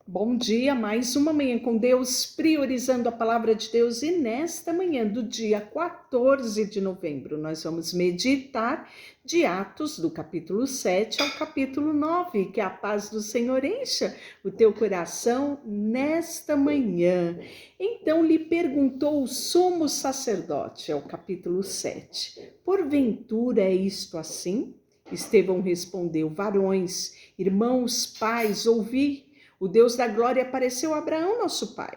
Bom dia, mais uma manhã com Deus, priorizando a palavra de Deus. E nesta manhã do dia 14 de novembro, nós vamos meditar de Atos, do capítulo 7 ao capítulo 9. Que a paz do Senhor encha o teu coração nesta manhã. Então lhe perguntou o sumo sacerdote, é o capítulo 7. Porventura é isto assim? Estevão respondeu: varões, irmãos, pais, ouvi. O Deus da glória apareceu a Abraão, nosso pai,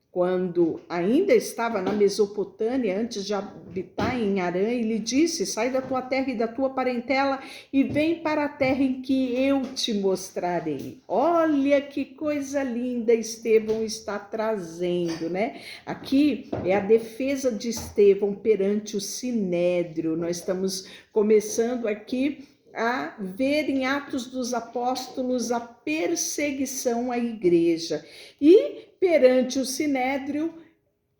quando ainda estava na Mesopotâmia, antes de habitar em Harã, e lhe disse: sai da tua terra e da tua parentela e vem para a terra em que eu te mostrarei. Olha que coisa linda Estevão está trazendo, né? Aqui é a defesa de Estevão perante o Sinédrio. Nós estamos começando aqui a ver em Atos dos Apóstolos a perseguição à igreja. E perante o Sinédrio,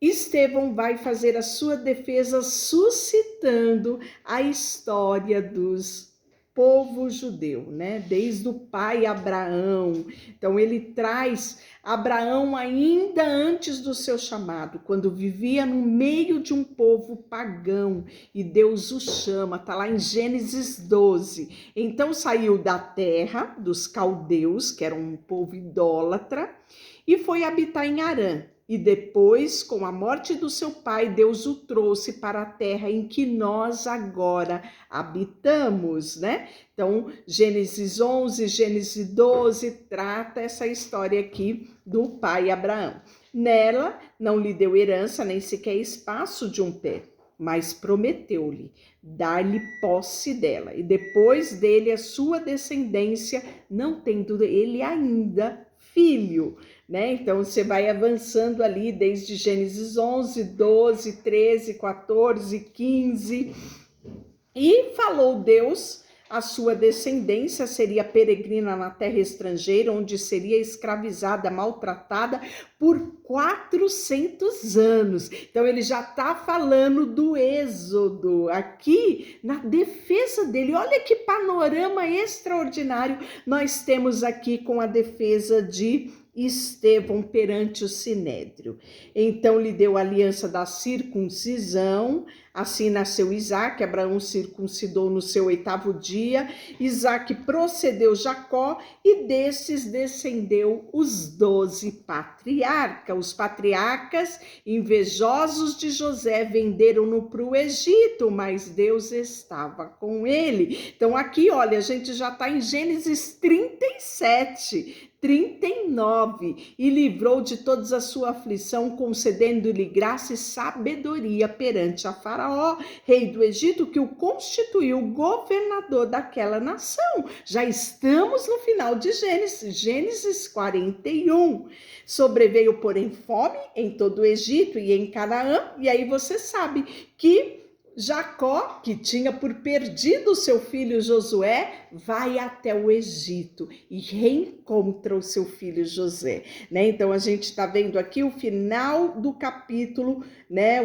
Estevão vai fazer a sua defesa suscitando a história dos povo judeu, né? Desde o pai Abraão. Então ele traz Abraão ainda antes do seu chamado, quando vivia no meio de um povo pagão e Deus o chama, tá lá em Gênesis 12. Então saiu da terra dos caldeus, que era um povo idólatra, e foi habitar em Harã. E depois, com a morte do seu pai, Deus o trouxe para a terra em que nós agora habitamos, né? Então, Gênesis 11, Gênesis 12, trata essa história aqui do pai Abraão. Nela, não lhe deu herança, nem sequer espaço de um pé, mas prometeu-lhe dar-lhe posse dela. E depois dele, a sua descendência, não tendo ele ainda filho, né? Então você vai avançando ali desde Gênesis 11, 12, 13, 14, 15. E falou Deus: a sua descendência seria peregrina na terra estrangeira, onde seria escravizada, maltratada por 400 anos. Então ele já está falando do êxodo aqui na defesa dele. Olha que panorama extraordinário nós temos aqui com a defesa de Estevão perante o Sinédrio. Então lhe deu a aliança da circuncisão. Assim nasceu Isaque. Abraão circuncidou no seu 8º dia. Isaque procedeu Jacó e desses descendeu os 12 patriarcas. Os patriarcas, invejosos de José, venderam-no para o Egito, mas Deus estava com ele. Então aqui, olha, a gente já está em Gênesis 37, 39, e livrou de toda a sua aflição, concedendo-lhe graça e sabedoria perante a Faraó, rei do Egito, que o constituiu governador daquela nação. Já estamos no final de Gênesis 41. Sobreveio, porém, fome em todo o Egito e em Canaã, e aí você sabe que Jacó, que tinha por perdido o seu filho Josué, vai até o Egito e reencontra o seu filho José, né? Então a gente está vendo aqui o final do capítulo, né?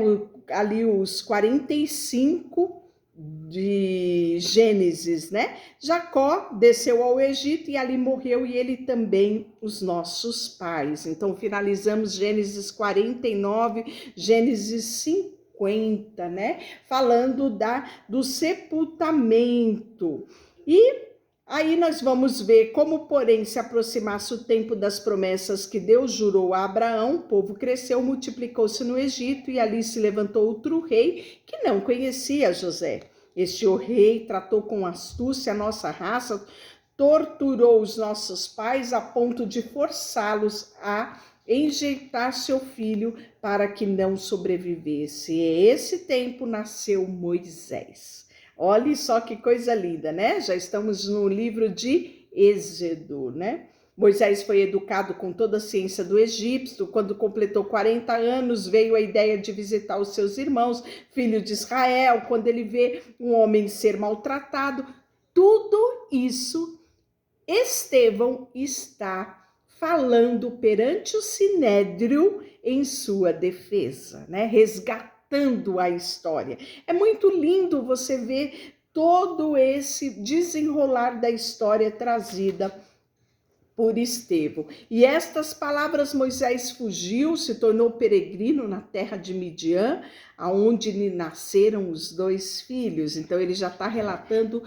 Ali os 45 de Gênesis, né? Jacó desceu ao Egito e ali morreu, e ele também os nossos pais. Então finalizamos Gênesis 49, Gênesis 50, né? Falando do sepultamento. E aí nós vamos ver como, porém, se aproximasse o tempo das promessas que Deus jurou a Abraão, o povo cresceu, multiplicou-se no Egito, e ali se levantou outro rei que não conhecia José. Este o rei tratou com astúcia a nossa raça, torturou os nossos pais a ponto de forçá-los a enjeitar seu filho para que não sobrevivesse. E esse tempo nasceu Moisés. Olha só que coisa linda, né? Já estamos no livro de Êxodo, né? Moisés foi educado com toda a ciência do egípcio. Quando completou 40 anos, veio a ideia de visitar os seus irmãos, filhos de Israel. Quando ele vê um homem ser maltratado, tudo isso Estevão está falando perante o Sinédrio em sua defesa, né? Resgatando a história. É muito lindo você ver todo esse desenrolar da história trazida por Estevão. E estas palavras Moisés fugiu, se tornou peregrino na terra de Midian, aonde lhe nasceram os 2 filhos. Então ele já está relatando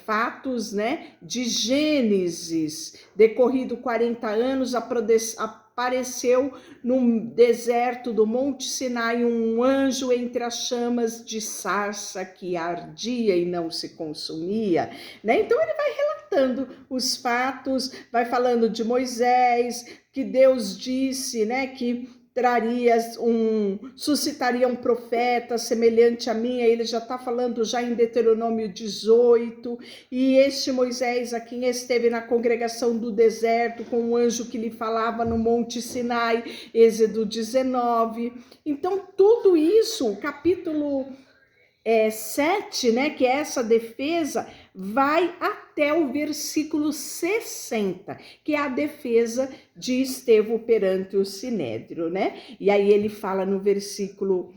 fatos, né, de Gênesis. Decorrido 40 anos, apareceu no deserto do Monte Sinai um anjo entre as chamas de sarça que ardia e não se consumia, né? Então ele vai relatando os fatos, vai falando de Moisés, que Deus disse, né, que suscitaria um profeta semelhante a mim. Aí ele já está falando já em Deuteronômio 18, e este Moisés a quem esteve na congregação do deserto com o anjo que lhe falava no Monte Sinai, Êxodo 19. Então tudo isso, o capítulo 7, né, que é essa defesa, vai até o versículo 60, que é a defesa de Estevão perante o Sinédrio, né? E aí ele fala no versículo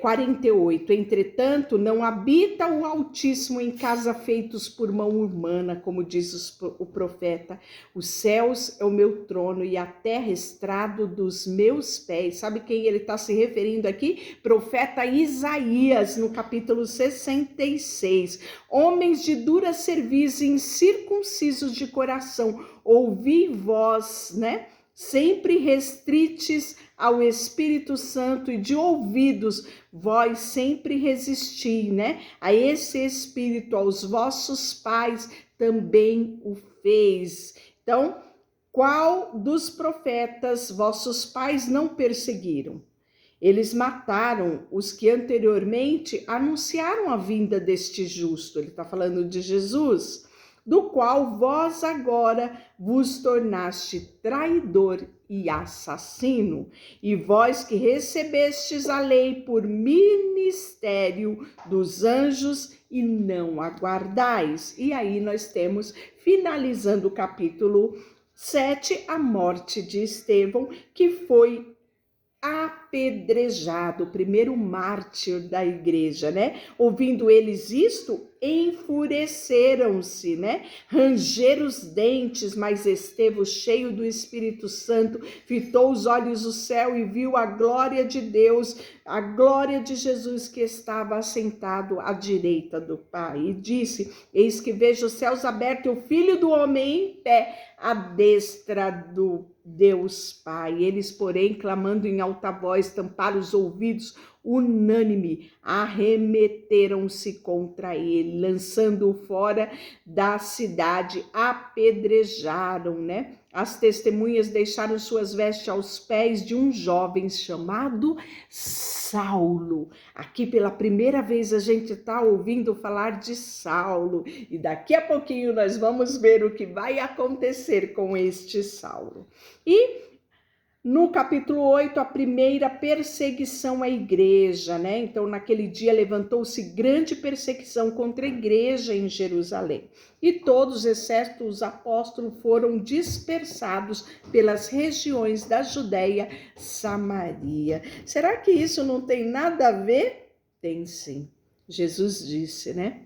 48, entretanto, não habita o Altíssimo em casa feitos por mão humana, como diz o profeta, os céus é o meu trono e a terra estrado dos meus pés. Sabe quem ele está se referindo aqui? Profeta Isaías, no capítulo 66. Homens de dura cerviz, incircuncisos de coração, ouvi vós, né? Sempre restrites ao Espírito Santo e de ouvidos, vós sempre resisti, né? A esse Espírito, aos vossos pais também o fez. Então, qual dos profetas vossos pais não perseguiram? Eles mataram os que anteriormente anunciaram a vinda deste justo. Ele está falando de Jesus, do qual vós agora vos tornaste traidor e assassino, e vós que recebestes a lei por ministério dos anjos e não aguardais. E aí nós temos, finalizando o capítulo 7, a morte de Estevão, que foi apedrejado, o primeiro mártir da igreja, né? Ouvindo eles isto, enfureceram-se, né? Rangeram os dentes, mas Estevão, cheio do Espírito Santo, fitou os olhos no céu e viu a glória de Deus, a glória de Jesus que estava assentado à direita do Pai. E disse: eis que vejo os céus abertos e o Filho do Homem em pé, à destra do Deus Pai. Eles, porém, clamando em alta voz, tamparam os ouvidos, unânime, arremeteram-se contra ele, lançando-o fora da cidade, apedrejaram, né? As testemunhas deixaram suas vestes aos pés de um jovem chamado Saulo. Aqui pela primeira vez a gente está ouvindo falar de Saulo, e daqui a pouquinho nós vamos ver o que vai acontecer com este Saulo. E no capítulo 8, a primeira perseguição à igreja, né? Então, naquele dia levantou-se grande perseguição contra a igreja em Jerusalém. E todos, exceto os apóstolos, foram dispersados pelas regiões da Judéia, Samaria. Será que isso não tem nada a ver? Tem sim. Jesus disse, né?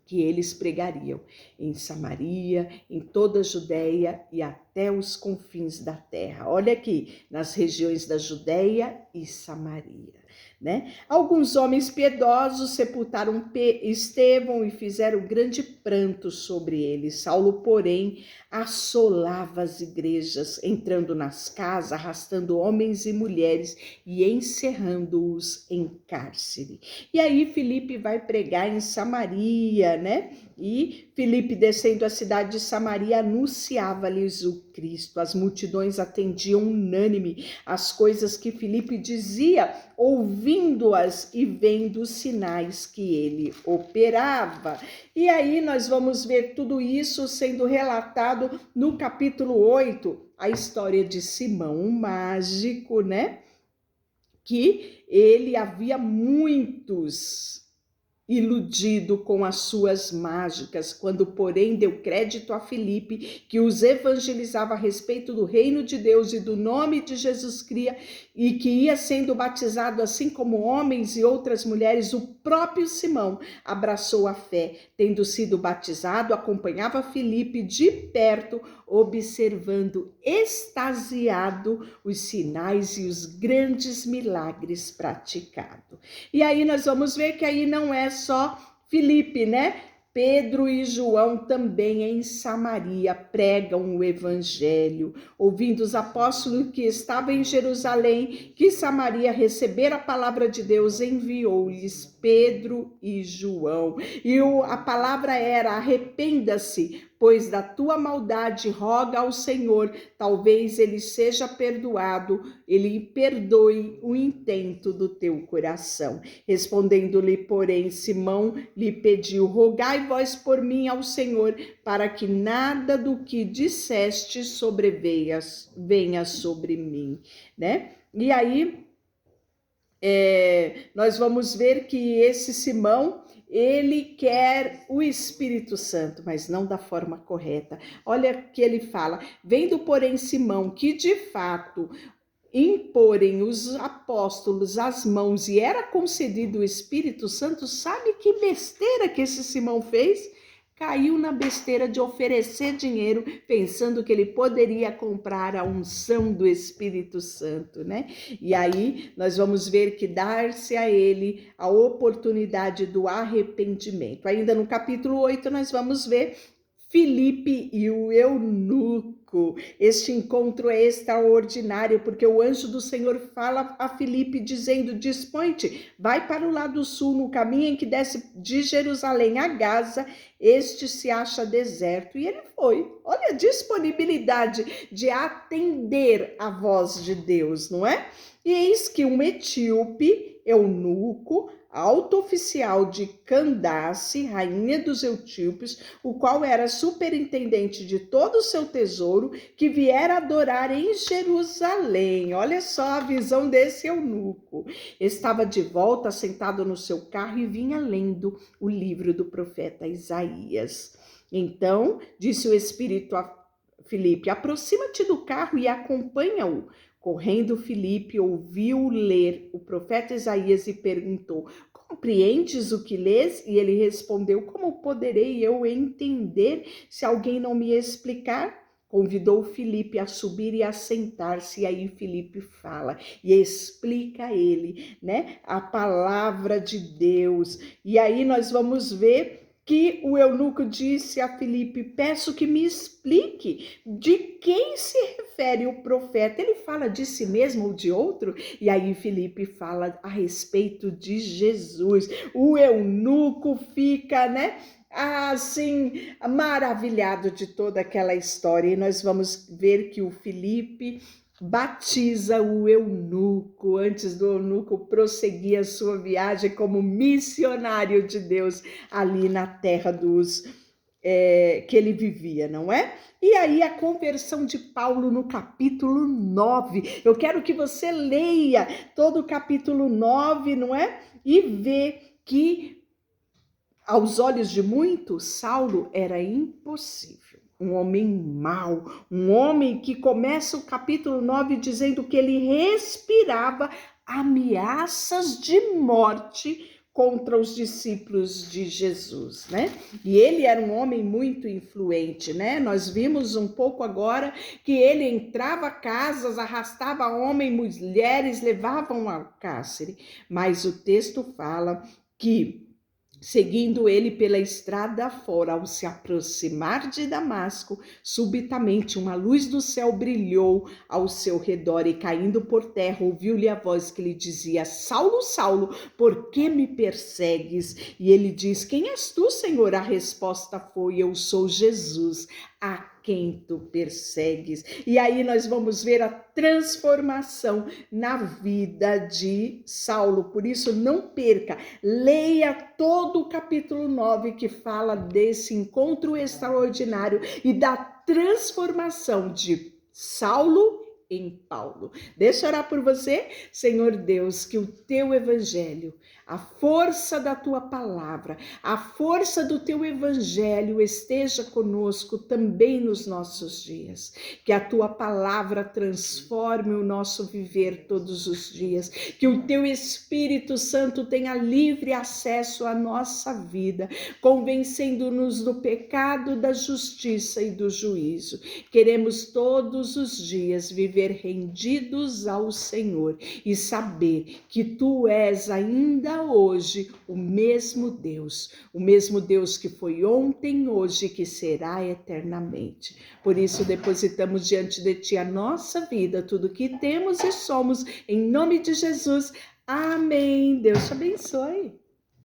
Que eles pregariam em Samaria, em toda a Judéia e até os confins da terra. Olha aqui, nas regiões da Judéia e Samaria, né? Alguns homens piedosos sepultaram Estevão e fizeram grande pranto sobre ele. Saulo, porém, assolava as igrejas, entrando nas casas, arrastando homens e mulheres e encerrando-os em cárcere. E aí Filipe vai pregar em Samaria, né? E Filipe, descendo a cidade de Samaria, anunciava-lhes o Cristo. As multidões atendiam unânime as coisas que Filipe dizia, ouvindo-as e vendo os sinais que ele operava. E aí nós vamos ver tudo isso sendo relatado no capítulo 8, a história de Simão, um mágico, né? Que ele havia muitos iludido com as suas mágicas, quando, porém, deu crédito a Filipe, que os evangelizava a respeito do reino de Deus e do nome de Jesus Cristo, e que ia sendo batizado, assim como homens e outras mulheres, o próprio Simão abraçou a fé. Tendo sido batizado, acompanhava Filipe de perto, observando extasiado os sinais e os grandes milagres praticados. E aí nós vamos ver que aí não é só Filipe, né? Pedro e João também em Samaria pregam o evangelho. Ouvindo os apóstolos que estavam em Jerusalém, que Samaria recebera a palavra de Deus, enviou-lhes Pedro e João. E a palavra era: arrependa-se, pois da tua maldade roga ao Senhor, talvez ele seja perdoado, ele perdoe o intento do teu coração. Respondendo-lhe, porém, Simão lhe pediu: rogai vós por mim ao Senhor, para que nada do que disseste venha sobre mim, né? E aí, nós vamos ver que esse Simão, ele quer o Espírito Santo, mas não da forma correta. Olha que ele fala: vendo, porém, Simão, que de fato imporem os apóstolos as mãos e era concedido o Espírito Santo, sabe que besteira que esse Simão fez? Caiu na besteira de oferecer dinheiro, pensando que ele poderia comprar a unção do Espírito Santo, né? E aí nós vamos ver que dar-se a ele a oportunidade do arrependimento. Ainda no capítulo 8 nós vamos ver Filipe e o eunuco. Este encontro é extraordinário, porque o anjo do Senhor fala a Filipe dizendo: dispõe-te, vai para o lado sul, no caminho em que desce de Jerusalém a Gaza, este se acha deserto. E ele foi. Olha a disponibilidade de atender a voz de Deus, não é? E eis que um etíope, eunuco, alto oficial de Candace, rainha dos etíopes, o qual era superintendente de todo o seu tesouro, que viera adorar em Jerusalém. Olha só a visão desse eunuco. Estava de volta, sentado no seu carro, e vinha lendo o livro do profeta Isaías. Então disse o Espírito a Filipe: aproxima-te do carro e acompanha-o. Correndo, Filipe ouviu ler o profeta Isaías e perguntou: compreendes o que lês? E ele respondeu: como poderei eu entender se alguém não me explicar? Convidou Filipe a subir e a sentar-se. E aí Filipe fala e explica a ele, né, a palavra de Deus. E aí nós vamos ver que o eunuco disse a Filipe: peço que me explique de quem se refere o profeta. Ele fala de si mesmo ou de outro? E aí Filipe fala a respeito de Jesus. O eunuco fica, né, assim, maravilhado de toda aquela história. E nós vamos ver que o Filipe batiza o eunuco. Antes do eunuco prosseguir a sua viagem como missionário de Deus ali na terra que ele vivia, não é? E aí a conversão de Paulo no capítulo 9. Eu quero que você leia todo o capítulo 9, não é? E vê que, aos olhos de muitos, Saulo era impossível. Um homem mau, um homem que começa o capítulo 9 dizendo que ele respirava ameaças de morte contra os discípulos de Jesus, né? E ele era um homem muito influente, né? Nós vimos um pouco agora que ele entrava a casas, arrastava homens, mulheres, levavam ao cárcere. Mas o texto fala que, seguindo ele pela estrada fora, ao se aproximar de Damasco, subitamente uma luz do céu brilhou ao seu redor e, caindo por terra, ouviu-lhe a voz que lhe dizia: Saulo, Saulo, por que me persegues? E ele diz: quem és tu, Senhor? A resposta foi: eu sou Jesus, a quem tu persegues. E aí nós vamos ver a transformação na vida de Saulo. Por isso, não perca, leia todo o capítulo 9, que fala desse encontro extraordinário e da transformação de Saulo em Paulo. Deixa eu orar por você. Senhor Deus, que o teu evangelho a força da tua palavra, a força do teu evangelho esteja conosco também nos nossos dias. Que a tua palavra transforme o nosso viver todos os dias. Que o teu Espírito Santo tenha livre acesso à nossa vida, convencendo-nos do pecado, da justiça e do juízo. Queremos todos os dias viver rendidos ao Senhor e saber que tu és ainda hoje o mesmo Deus que foi ontem, hoje e que será eternamente. Por isso depositamos diante de ti a nossa vida, tudo que temos e somos, em nome de Jesus. Amém. Deus te abençoe.